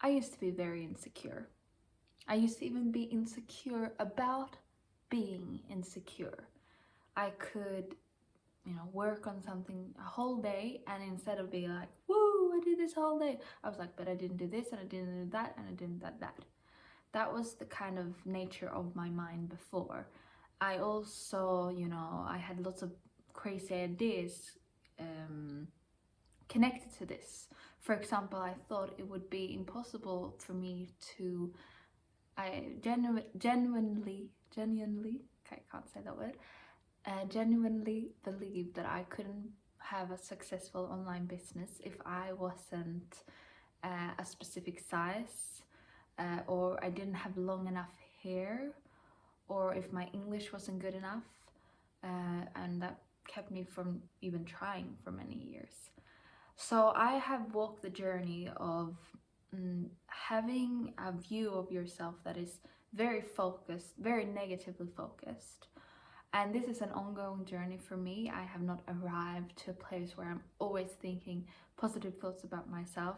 I used to be very insecure. I used to even be insecure about being insecure. I could, work on something a whole day, and instead of being like, woo, I did this whole day, I was like, but I didn't do this, and I didn't do that, and I didn't do that. That was the kind of nature of my mind before. I also, I had lots of crazy ideas um, connected to this. For example, I thought it would be impossible for me to, genuinely, okay, I can't say that word, genuinely believe that I couldn't have a successful online business if I wasn't a specific size, or I didn't have long enough hair, or if my English wasn't good enough, and that kept me from even trying for many years. So I have walked the journey of having a view of yourself that is very focused, very negatively focused. And this is an ongoing journey for me. I have not arrived to a place where I'm always thinking positive thoughts about myself.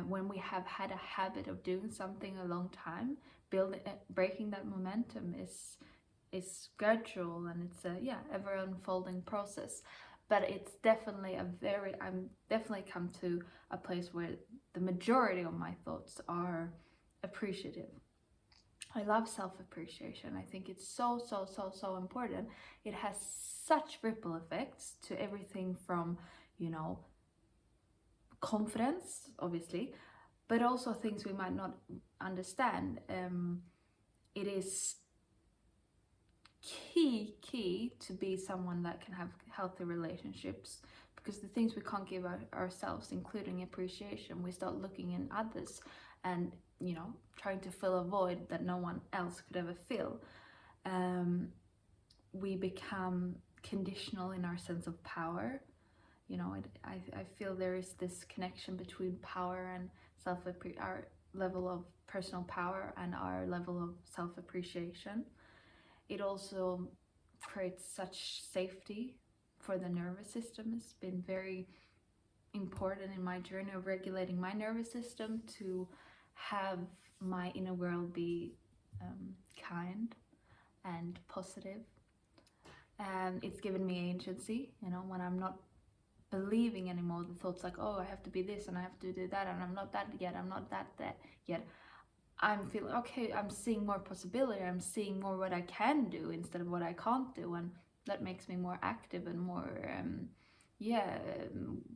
When we have had a habit of doing something a long time, breaking that momentum is gradual, and it's a ever unfolding process. But it's definitely I'm definitely come to a place where the majority of my thoughts are appreciative. I love self-appreciation. I think it's so important. It has such ripple effects to everything from, confidence, obviously, but also things we might not understand. It is key to be someone that can have healthy relationships, because the things we can't give ourselves, including appreciation, we start looking in others and trying to fill a void that no one else could ever fill. We become conditional in our sense of power. I feel there is this connection between power and our level of personal power and our level of self-appreciation. It also creates such safety for the nervous system. It's been very important in my journey of regulating my nervous system to have my inner world be kind and positive. And it's given me agency, when I'm not believing anymore the thoughts like, oh, I have to be this and I have to do that and I'm not that yet, I'm not that yet. I'm feeling okay, I'm seeing more possibility, I'm seeing more what I can do instead of what I can't do, and that makes me more active and more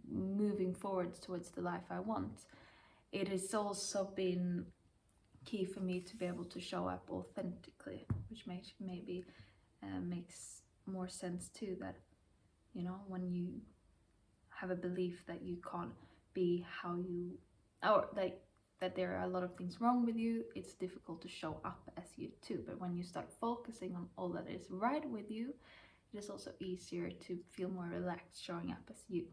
moving forwards towards the life I want. It has also been key for me to be able to show up authentically, which makes more sense too, that when you have a belief that you can't be how you, or that there are a lot of things wrong with you, it's difficult to show up as you too. But when you start focusing on all that is right with you, it is also easier to feel more relaxed showing up as you.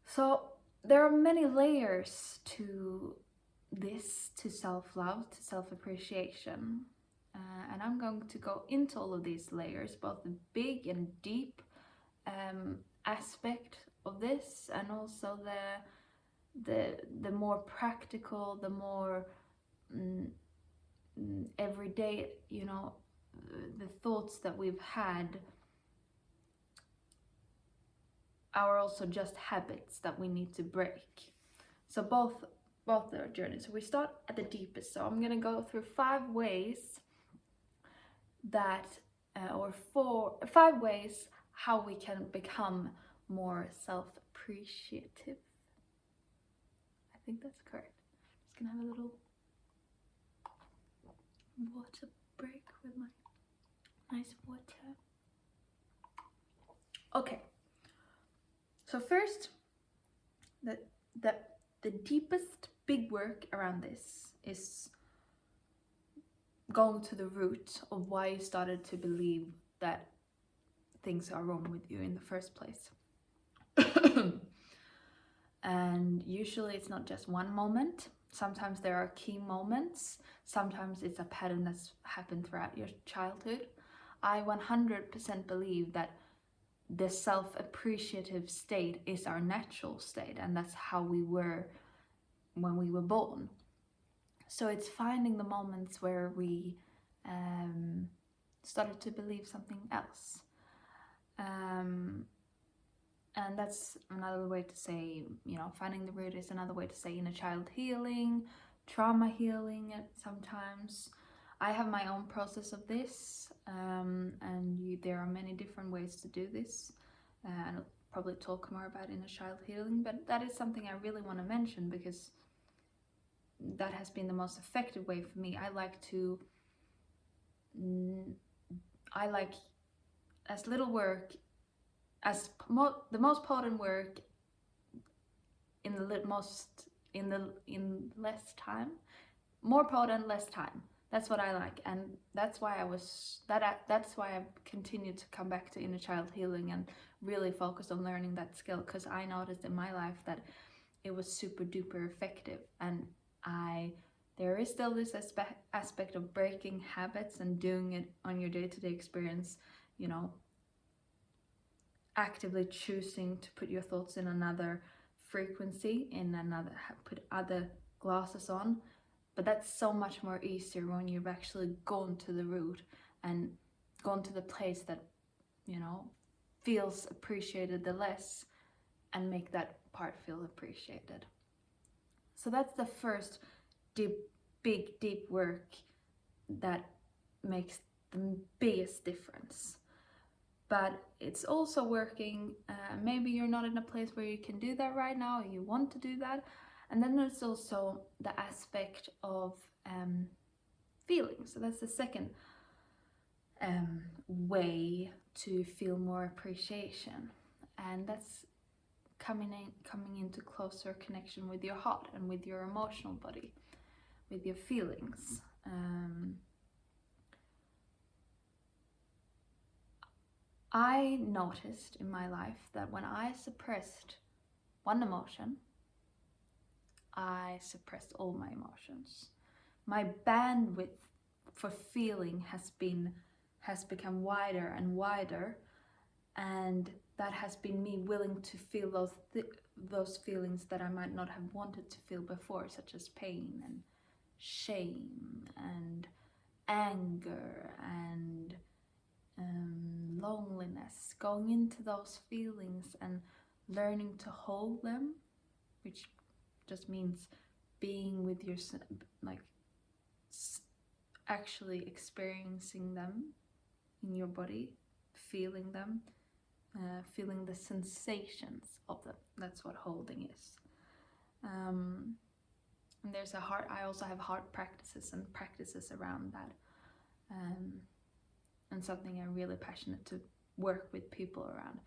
So there are many layers to this, to self-love, to self-appreciation, and I'm going to go into all of these layers, both the big and deep aspect of this, and also the more practical, the more everyday, the thoughts that we've had are also just habits that we need to break. So both their journeys. So we start at the deepest. So I'm gonna go through 5 ways that, or 5 ways how we can become more self-appreciative. I think that's correct. Just gonna have a little water break with my nice water. Okay. So first, the deepest big work around this is going to the root of why you started to believe that things are wrong with you in the first place. And usually it's not just one moment. Sometimes there are key moments. Sometimes it's a pattern that's happened throughout your childhood. I 100% believe that the self-appreciative state is our natural state, and that's how we were when we were born. So it's finding the moments where we started to believe something else. And that's another way to say, finding the root is another way to say inner child healing, trauma healing sometimes. I have my own process of this, and there are many different ways to do this. And I'll probably talk more about inner child healing, but that is something I really want to mention because that has been the most effective way for me. I like as little work as the most potent work in less time, more potent, less time. That's what I like, and that's why that's why I've continued to come back to inner child healing and really focus on learning that skill, because I noticed in my life that it was super duper effective. And there is still this aspect of breaking habits and doing it on your day-to-day experience, actively choosing to put your thoughts in another frequency, put other glasses on. But that's so much more easier when you've actually gone to the root and gone to the place that feels appreciated the less, and make that part feel appreciated. So that's the first deep work that makes the biggest difference. But it's also working, maybe you're not in a place where you can do that right now, or you want to do that. And then there's also the aspect of feelings. So that's the second way to feel more appreciation, and that's coming into closer connection with your heart and with your emotional body, with your feelings. I noticed in my life that when I suppressed one emotion, I suppressed all my emotions. My bandwidth for feeling has become wider and wider, and that has been me willing to feel those feelings that I might not have wanted to feel before, such as pain and shame and anger and loneliness. Going into those feelings and learning to hold them, which just means being with yourself, like actually experiencing them in your body, feeling them, feeling the sensations of them. That's what holding is. And there's I also have heart practices and practices around that, and something I'm really passionate to work with people around,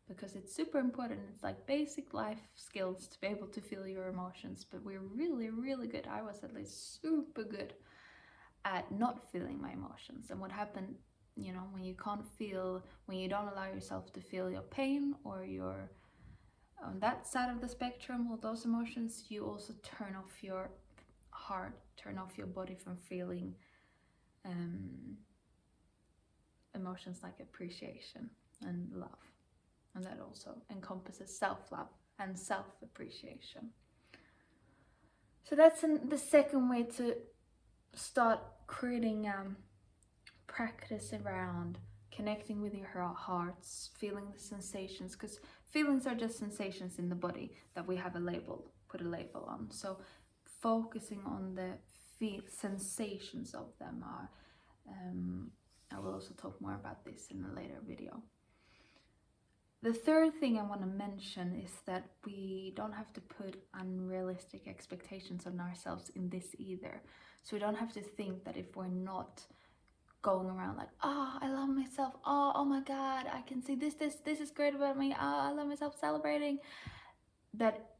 because it's super important. It's like basic life skills to be able to feel your emotions, but we're really, really good. I was at least super good at not feeling my emotions. And what happened, when you can't feel, when you don't allow yourself to feel your pain, or you're on that side of the spectrum of those emotions, you also turn off your heart, turn off your body from feeling emotions like appreciation and love. And that also encompasses self-love and self-appreciation. So that's the second way to start creating practice around connecting with your hearts, feeling the sensations, because feelings are just sensations in the body that we have put a label on. So focusing on the sensations of them are, I will also talk more about this in a later video. The third thing I want to mention is that we don't have to put unrealistic expectations on ourselves in this either. So we don't have to think that if we're not going around like, oh, I love myself, oh my god, I can see this is great about me, oh, I love myself, celebrating, that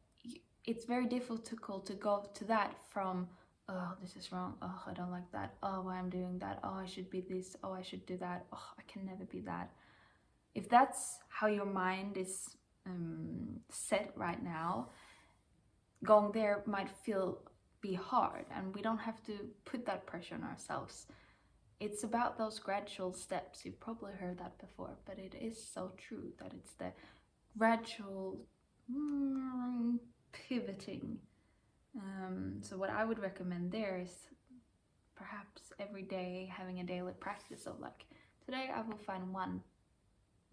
it's very difficult to go to that from, oh, this is wrong, oh, I don't like that, oh, why I'm doing that, oh, I should be this, oh, I should do that, oh, I can never be that. If that's how your mind is set right now, going there might be hard, and we don't have to put that pressure on ourselves. It's about those gradual steps. You've probably heard that before, but it is so true that it's the gradual pivoting So what I would recommend there is perhaps every day having a daily practice of like, today I will find one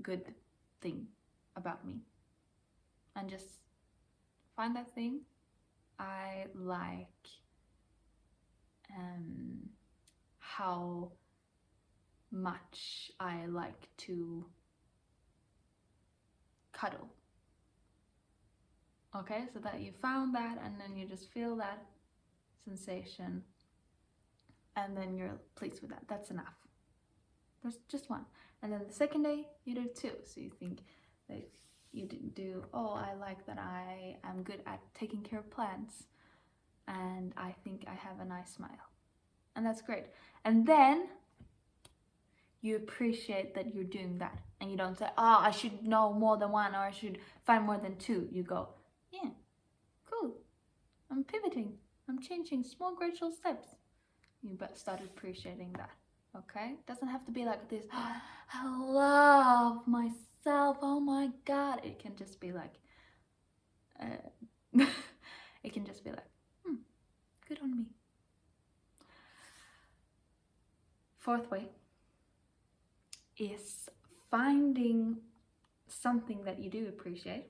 good thing about me and just find that thing. I like how much I like to cuddle. Okay, so that you found that, and then you just feel that sensation, and then you're pleased with that. That's enough. There's just one. And then the second day you do two. So you think that you didn't do, oh, I like that I am good at taking care of plants, and I think I have a nice smile. And that's great. And then you appreciate that you're doing that, and you don't say, oh, I should know more than one, or I should find more than two. You go, yeah, cool, I'm pivoting, I'm changing small gradual steps. You start appreciating that. Okay, doesn't have to be like this, oh, I love myself, oh my god. It can just be like it can just be like, good on me. Fourth way is finding something that you do appreciate,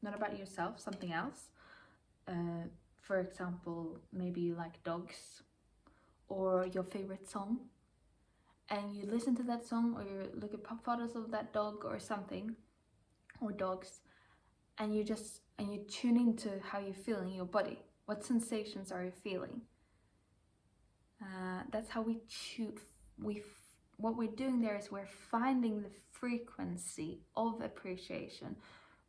not about yourself, something else. For example, maybe you like dogs, or your favorite song, and you listen to that song, or you look at photos of that dog or something, or dogs, and you tune into how you feel in your body. What sensations are you feeling? That's how what we're doing there is we're finding the frequency of appreciation.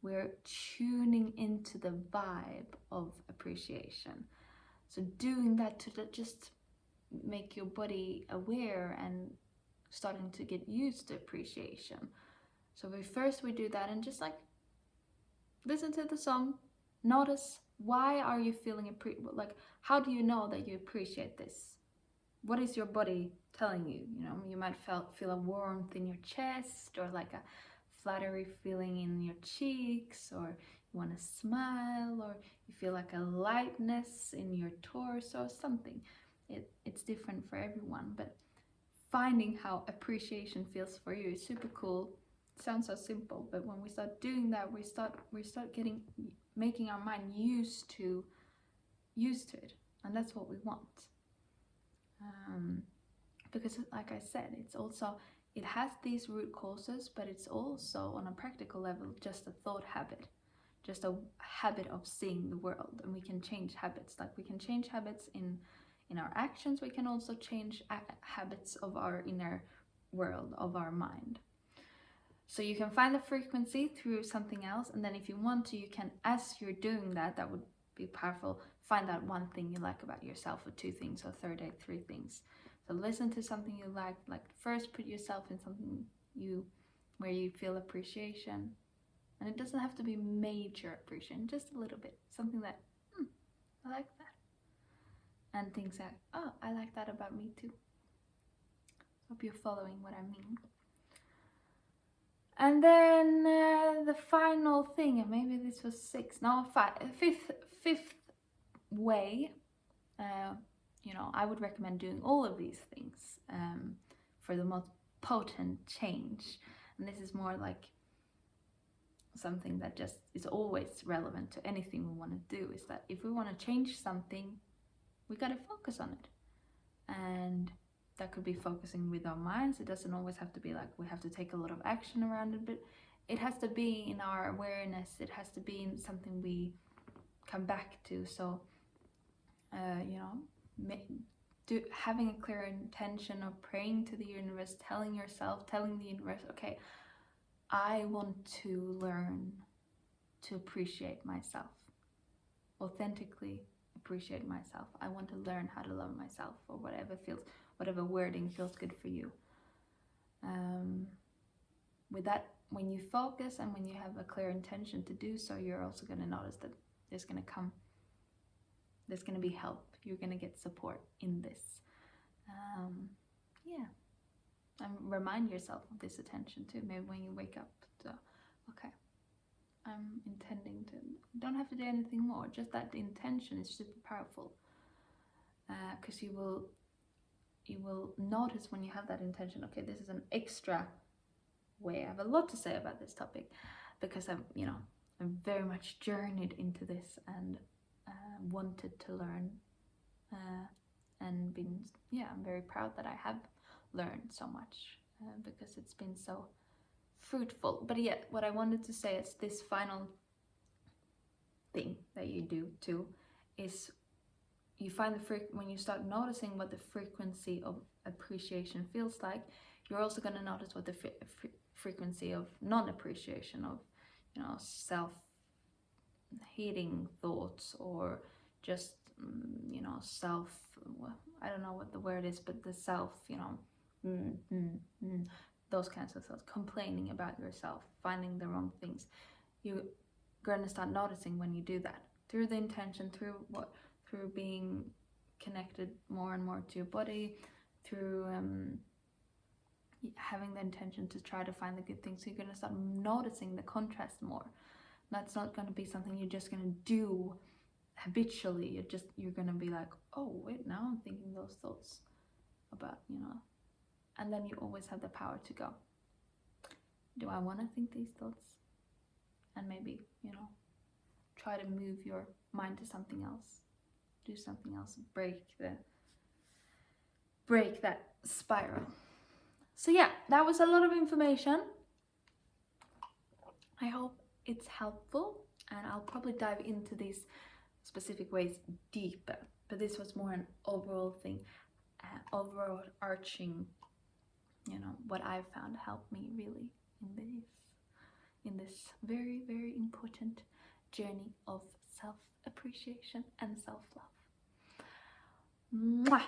We're tuning into the vibe of appreciation. So doing that to just make your body aware and starting to get used to appreciation. So we do that, and just like listen to the song, notice, why are you feeling like, how do you know that you appreciate this? What is your body telling you? You know, you might feel a warmth in your chest, or like a flattery feeling in your cheeks, or you want to smile, or you feel like a lightness in your torso, or something. It's different for everyone, but finding how appreciation feels for you is super cool. It sounds so simple, but when we start doing that, we start making our mind used to it, and that's what we want. Because like I said, it has these root causes, but it's also on a practical level just a thought habit, just a habit of seeing the world. And we can change habits, like we can change habits in our actions. We can also change habits of our inner world, of our mind. So you can find the frequency through something else, and then if you want to, you can, as you're doing that would be powerful, find that one thing you like about yourself, or two things, or third day, three things. So listen to something you like first put yourself in something where you feel appreciation. And it doesn't have to be major appreciation, just a little bit, something that, I like that. And things that, oh, I like that about me too. Hope you're following what I mean. And then the final thing, and maybe this was fifth way, I would recommend doing all of these things for the most potent change. And this is more like something that just is always relevant to anything we want to do, is that if we want to change something, we got to focus on it. And that could be focusing with our minds. It doesn't always have to be like we have to take a lot of action around it, but it has to be in our awareness. It has to be in something we come back to. So having a clear intention of praying to the universe, telling the universe, okay, I want to learn to appreciate myself, authentically appreciate myself. I want to learn how to love myself, or whatever wording feels good for you. With that, when you focus and when you have a clear intention to do so, you're also going to notice that there's going to be help. You're going to get support in this. And remind yourself of this attention too, maybe when you wake up. So, okay. I'm intending to. You don't have to do anything more. Just that the intention is super powerful. Because you will notice when you have that intention. Okay, this is an extra way. I have a lot to say about this topic because I'm very much journeyed into this and wanted to learn and I'm very proud that I have learned so much because it's been so fruitful. But yet, what I wanted to say is this final thing that you do too is you find when you start noticing what the frequency of appreciation feels like, you're also going to notice what the frequency of non-appreciation of self-hating thoughts or just self, I don't know what the word is, but the self, those kinds of thoughts, complaining about yourself, finding the wrong things. You're going to start noticing when you do that through the intention, through being connected more and more to your body, through having the intention to try to find the good things. So you're going to start noticing the contrast more. That's not going to be something you're just going to do habitually. You're going to be like, oh wait, now I'm thinking those thoughts about, and then you always have the power to go, do I want to think these thoughts? And maybe, try to move your mind to something else, do something else, break that spiral. So yeah, that was a lot of information. I hope it's helpful, and I'll probably dive into these specific ways deeper, but this was more an overall thing, overarching, what I've found helped me really in this very, very important journey of self-appreciation and self-love. Mwah!